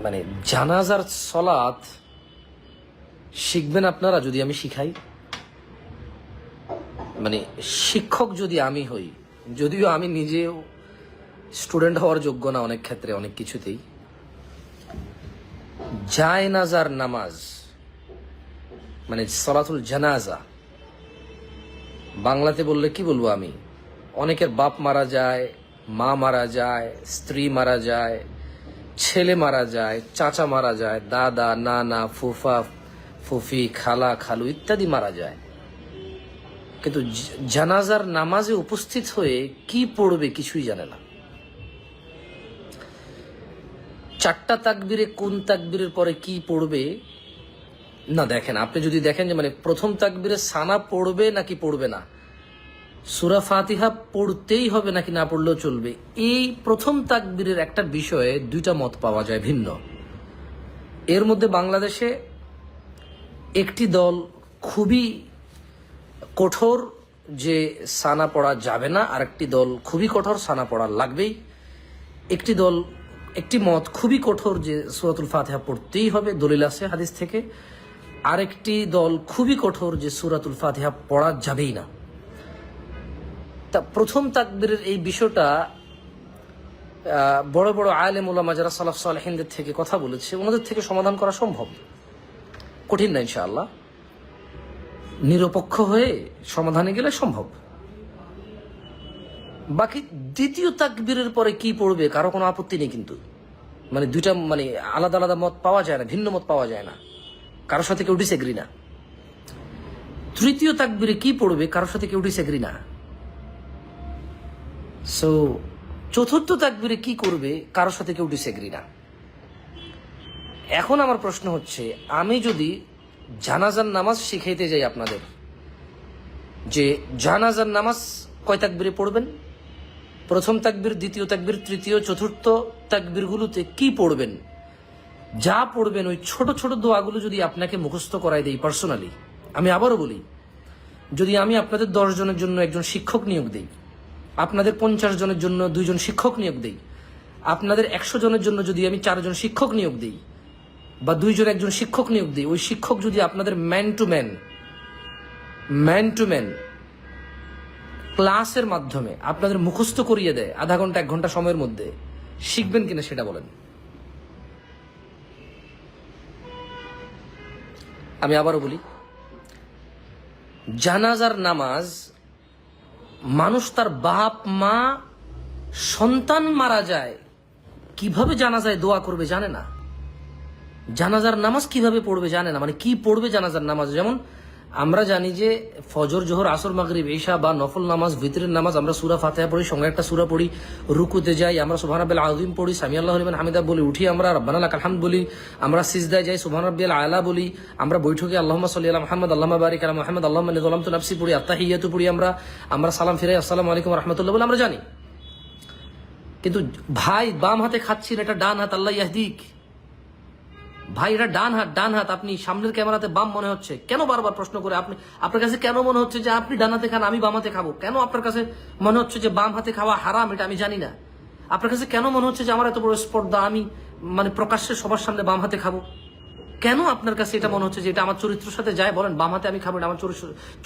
মানে জানাজার সলাত শিখবেন আপনারা যদি আমি শিখাই? মানে শিক্ষক যদি আমি হই, যদিও আমি নিজেও স্টুডেন্ট হওয়ার যোগ্য না অনেক ক্ষেত্রে, অনেক কিছুতেই। জায়নাজার নামাজ মানে সলাতুল জানাজা, বাংলাতে বললে কি বলবো আমি, অনেকের বাপ মারা যায়, মা মারা যায়, স্ত্রী মারা যায়, ছেলে মারা যায়, চাচা মারা যায়, দাদা, নানা, ফুফা, ফুফি, খালা, খালু ইত্যাদি মারা যায়। কিন্তু জানাজার নামাজে উপস্থিত হয়ে কি পড়বে কিছুই জানে না। চারটা তাকবীরে কোন তাকবীরের পরে কি পড়বে না, দেখেন আপনি যদি দেখেন যে মানে প্রথম তাকবীরে সানা পড়বে নাকি পড়বে না, সূরা ফাতিহা পড়তেই হবে নাকি না পড়লেও চলবে, এই প্রথম তাকবীরের একটা বিষয়ে দুইটা মত পাওয়া যায় ভিন্ন। এর মধ্যে বাংলাদেশে একটি দল খুবই কঠোর যে সানা পড়া যাবে না, আর একটি দল খুবই কঠোর সানা পড়া লাগবেই। একটি মত খুবই কঠোর যে সূরাতুল ফাতিহা পড়তেই হবে, দলিল আছে হাদিস থেকে। আরেকটি দল খুবই কঠোর যে সূরাতুল ফাতিহা পড়া যাবেই না। তা প্রথম তাকবীরের এই বিষয়টা বড় বড় আলেম ওলামা যারা সালাফ সালেহিনদের থেকে কথা বলেছে, ওনাদের থেকে সমাধান করা সম্ভব, কঠিন না ইনশাআল্লাহ। নিরপেক্ষ হয়ে সমাধানে গেলে সম্ভব। বাকি দ্বিতীয় তাকবীরের পরে কি পড়বে কারো কোনো আপত্তি নেই, কিন্তু মানে দুইটা মানে আলাদা আলাদা মত পাওয়া যায় না, ভিন্ন মত পাওয়া যায় না, কারোর সাথে কেউ ডিসএগ্রি না। তৃতীয় তাকবীরে কি পড়বে কারোর সাথে কেউ ডিসএগ্রি না। সো চতুর্থ তাকবীরে কি করবে কারোর সাথে কেউ ডিসএগ্রি না। এখন আমার প্রশ্ন হচ্ছে, আমি যদি জানাজার নামাজ শিখাইতে যাই আপনাদের, যে জানাজার নামাজ কয় তাকবীরে পড়বেন, প্রথম তাকবীর, দ্বিতীয় তাকবীর, তৃতীয়, চতুর্থ তাকবীরগুলোতে কি পড়বেন, যা পড়বেন ওই ছোট ছোট দোয়াগুলো যদি আপনাকে মুখস্থ করাই দেই পার্সোনালি, আমি আবারও বলি, যদি আমি আপনাদের 10 জনের জন্য একজন শিক্ষক নিয়োগ দেই, আপনাদের 50 জনের জন্য 2 জন শিক্ষক নিয়োগ দেই, আপনাদের 100 জনের জন্য যদি আমি 4 জন শিক্ষক নিয়োগ দিই বা 2 জন একজন শিক্ষক নিয়োগ দিই, ওই শিক্ষক যদি আপনাদের ম্যান টু ম্যান ক্লাসের মাধ্যমে আপনাদের মুখস্থ করিয়ে দেয় আধা ঘন্টা 1 ঘন্টা সময়ের মধ্যে, শিখবেন কিনা সেটা বলেন। আমি আবারও বলি, জানাজার নামাজ মানুষ তার বাপ মা সন্তান মারা যায় কিভাবে জানাজায় দোয়া করবে জানে না, জানাজার নামাজ কিভাবে পড়বে জানে না, মানে কি পড়বে জানাজার নামাজ। যেমন আমরা জানি যে ফজর, জোহর, আসর, মাগরিব, ইশা বা নফল নামাজ, ভিতরের নামাজ আমরা সূরা ফাতিহা পড়ি, সঙ্গে একটা সূরা পড়ি, রুকুতে যাই আমরা সুবহান রাব্বিল আযীম পড়ি, সামি আল্লাহু লিমান হামিদা বলি, উঠি আমরা রাব্বানা লাকাল হামদ বলি, আমরা সিজদায় যাই সুবহান রাব্বিল আলা বলি, আমরা বৈঠকে আল্লাহুম্মা সাল্লি আলা মুহাম্মদ আল্লাহুম্মা বারিক আলা মুহাম্মদ আল্লাহুম্মা ইন্নী যালামতু নাফসি পড়ি, আত্তাহিয়াতু পড়ি, আমরা সালাম ফিরাই আসসালামু আলাইকুম ওয়া রাহমাতুল্লাহ বলে আমরা জানি। কিন্তু ভাই বাম হাতে খাচ্ছেন, এটা ডান হাত, আল্লাহ ইয়াহদিক, ভাই এটা ডান হাত, আপনি সামনের ক্যামেরাতে বাম মনে হচ্ছে, কেন বারবার প্রশ্ন করে আপনি, আপনার কাছে কেন মনে হচ্ছে যে আপনি ডান হাতে খান আমি বাম হাতে খাবো, কেন আপনার কাছে মনে হচ্ছে যে বাম হাতে খাওয়া হারাম, এটা আমি জানি না, আপনার কাছে কেন মনে হচ্ছে যে আমার এত বড় স্পর্ধা, আমি মানে প্রকাশ্যে সবার সামনে বাম হাতে খাবো, কেন আপনার কাছে এটা মনে হচ্ছে যে এটা আমার চরিত্রের সাথে যায়, বলেন বাম হাতে আমি খাবো, এটা আমার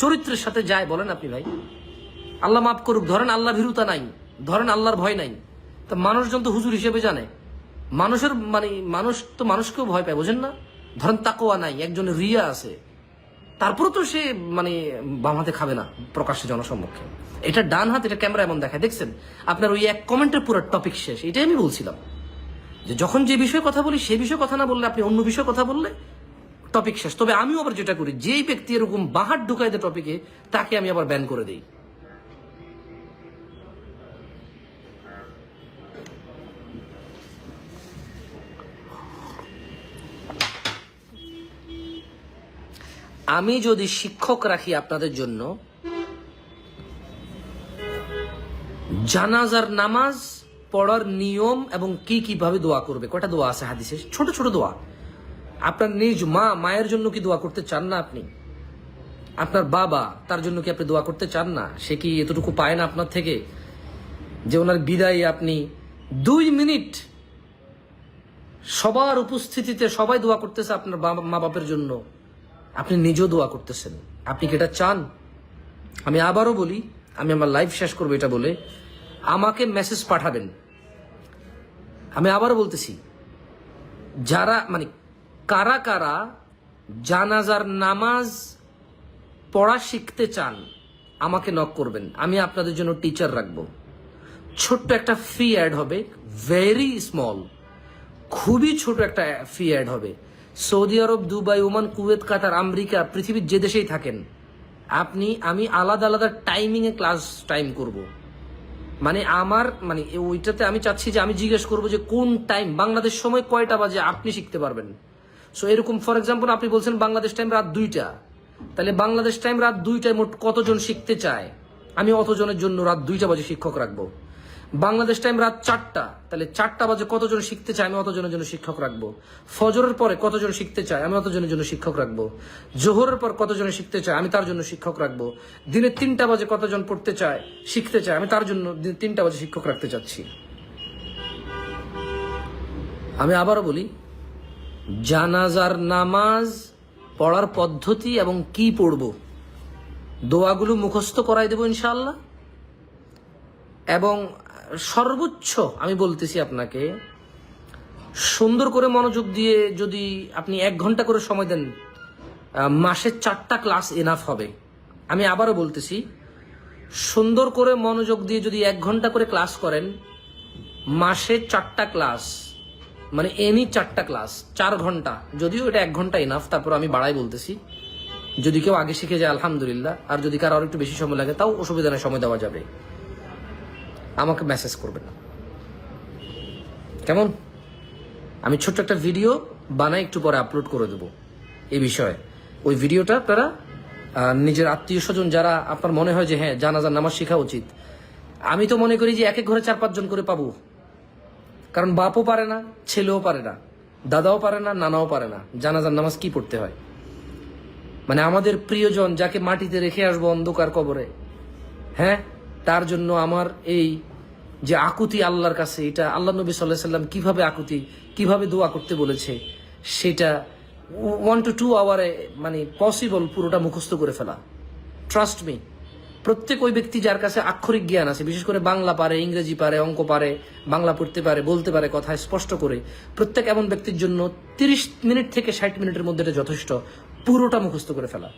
চরিত্রের সাথে যায়, বলেন আপনি ভাই। আল্লাহ মাফ করুক, ধরেন আল্লাহ ভীরুতা নাই, ধরেন আল্লাহর ভয় নাই, তা মানুষজন তো হুজুর হিসেবে জানে, মানুষের মানে মানুষ তো মানুষকেও ভয় পায়, বোঝেন না, ধরেন তাকওয়া নাই, একজন রিয়া আছে, তারপরে তো সে মানে বাম হাতে খাবে না প্রকাশ্যে জনসম্মুখে, এটা ডান হাত, এটা ক্যামেরা এমন দেখায়, দেখছেন আপনার ওই এক কমেন্টের পুরো টপিক শেষ। এটাই আমি বলছিলাম যে যখন যে বিষয়ে কথা বলি সেই বিষয়ে কথা না বললে, আপনি অন্য বিষয়ে কথা বললে টপিক শেষ। তবে আমিও আবার যেটা করি, যেই ব্যক্তি এরকম বাহার ঢুকাই দেয় টপিকে, তাকে আমি আবার ব্যান করে দিই। আমি যদি শিক্ষক রাখি আপনাদের জন্য, জানাজার নামাজ পড়ার নিয়ম এবং কিভাবে দোয়া করবে, কয়টা দোয়া আছে হাদিসে, ছোট ছোট দোয়া। আপনার নিজ মায়ের জন্য কি দোয়া করতে চান না আপনি? আপনার বাবা, তার জন্য কি আপনি দোয়া করতে চান না? সে কি এতটুকু পায় না আপনার থেকে যে ওনার বিদায়ে আপনি 2 মিনিট সবার উপস্থিতিতে সবাই দোয়া করতেছে আপনার মা বাপের জন্য, আপনি নিজেও দোয়া করতেছেন। আপনি কি এটা চান? আমি আবারও বলি, আমি আমার লাইভ শেষ করবো এটা বলে, আমাকে মেসেজ পাঠাবেন। আমি আবারও বলতেছি, যারা মানে কারা কারা জানাজার নামাজ পড়া শিখতে চান আমাকে নক করবেন। আমি আপনাদের জন্য টিচার রাখবো। ছোট্ট একটা ফি অ্যাড হবে, ভেরি স্মল, খুবই ছোট একটা ফি অ্যাড হবে। সৌদি আরব, দুবাই, ওমান, কুয়েত, কাতার, আমেরিকা, পৃথিবীর যে দেশেই থাকেন আমি আলাদা আলাদা টাইমিংয়ে ক্লাস টাইম করব। মানে আমার মানে ওইটাতে আমি চাচ্ছি যে আমি জিজ্ঞেস করবো যে কোন টাইম, বাংলাদেশ সময় কয়টা বাজে আপনি শিখতে পারবেন। সো এরকম ফর এক্সাম্পল আপনি বলছেন বাংলাদেশ টাইম রাত 2টা, তাহলে বাংলাদেশ টাইম রাত 2টায় মোট কতজন শিখতে চায়, আমি অতজনের জন্য রাত 2টা বাজে শিক্ষক রাখবো। বাংলাদেশ টাইম রাত 4টা, তাহলে 4টা বাজে কতজন শিখতে চায়, আমি অতজনের জন্য শিক্ষক রাখবো। ফজরের পরে কতজন শিখতে চায়, আমি অতজনের জন্য শিক্ষক রাখবো। জোহরের পর কতজন শিখতে চায়, আমি তার জন্য শিক্ষক রাখবো। দিনে 3টা বাজে কতজন পড়তে চায়, শিখতে চায়, আমি তার জন্য 3টা বাজে শিক্ষক রাখতে চাচ্ছি। আমি আবারও বলি, জানাজার নামাজ পড়ার পদ্ধতি এবং কি পড়ব, দোয়াগুলো মুখস্থ করাই দেবো ইনশাআল্লাহ। এবং সর্বোচ্চ আমি বলতেছি আপনাকে, সুন্দর করে মনোযোগ দিয়ে যদি আপনি 1 ঘন্টা করে সময় দেন, মাসে 4টা ক্লাস এনাফ হবে। আমি আবারও বলতেছি, সুন্দর করে মনোযোগ দিয়ে যদি 1 ঘন্টা করে ক্লাস করেন, মাসে 4টা ক্লাস, মানে এনি 4টা ক্লাস 4 ঘন্টা, যদিও এটা 1 ঘন্টা এনাফ, তারপর আমি বাড়াই বলতেছি। যদি কেউ আগে শিখে যায় আলহামদুলিল্লাহ, আর যদি কারো আর একটু বেশি সময় লাগে তাও অসুবিধা নেই, সময় দেওয়া যাবে। আমাকে মেসেজ করবেন, কেমন? আমি ছোট্ট একটা ভিডিও বানাই, একটু পরে আপলোড করে দেবো এই বিষয়ে। ওই ভিডিওটা আপনারা নিজের আত্মীয় স্বজন যারা আপনার মনে হয় যে হ্যাঁ জানাজার নামাজ শেখা উচিত, আমি তো মনে করি যে এক এক ঘরে 4-5 জন করে পাবো। কারণ বাপও পারে না, ছেলেও পারে না, দাদাও পারে না, নানাও পারে না জানাজার নামাজ কি পড়তে হয়। মানে আমাদের প্রিয়জন যাকে মাটিতে রেখে আসবো অন্ধকার কবরে, হ্যাঁ, তার জন্য আমার এই যে আকুতি আল্লাহর কাছে, এটা আল্লাহ নবী সাল্লাল্লাহু আলাইহি সাল্লাম কিভাবে আকুতি, কিভাবে দোয়া করতে বলেছে, সেটা 1 to 2 আওয়ারে মানে পসিবল পুরোটা মুখস্থ করে ফেলা। ট্রাস্ট মি, প্রত্যেক ওই ব্যক্তি যার কাছে আক্ষরিক জ্ঞান আছে, বিশেষ করে বাংলা পারে, ইংরেজি পারে, অঙ্ক পারে, বাংলা পড়তে পারে, বলতে পারে, কথা স্পষ্ট করে, প্রত্যেক এমন ব্যক্তির জন্য 30 মিনিট থেকে 60 মিনিটের মধ্যে এটা যথেষ্ট পুরোটা মুখস্থ করে ফেলা।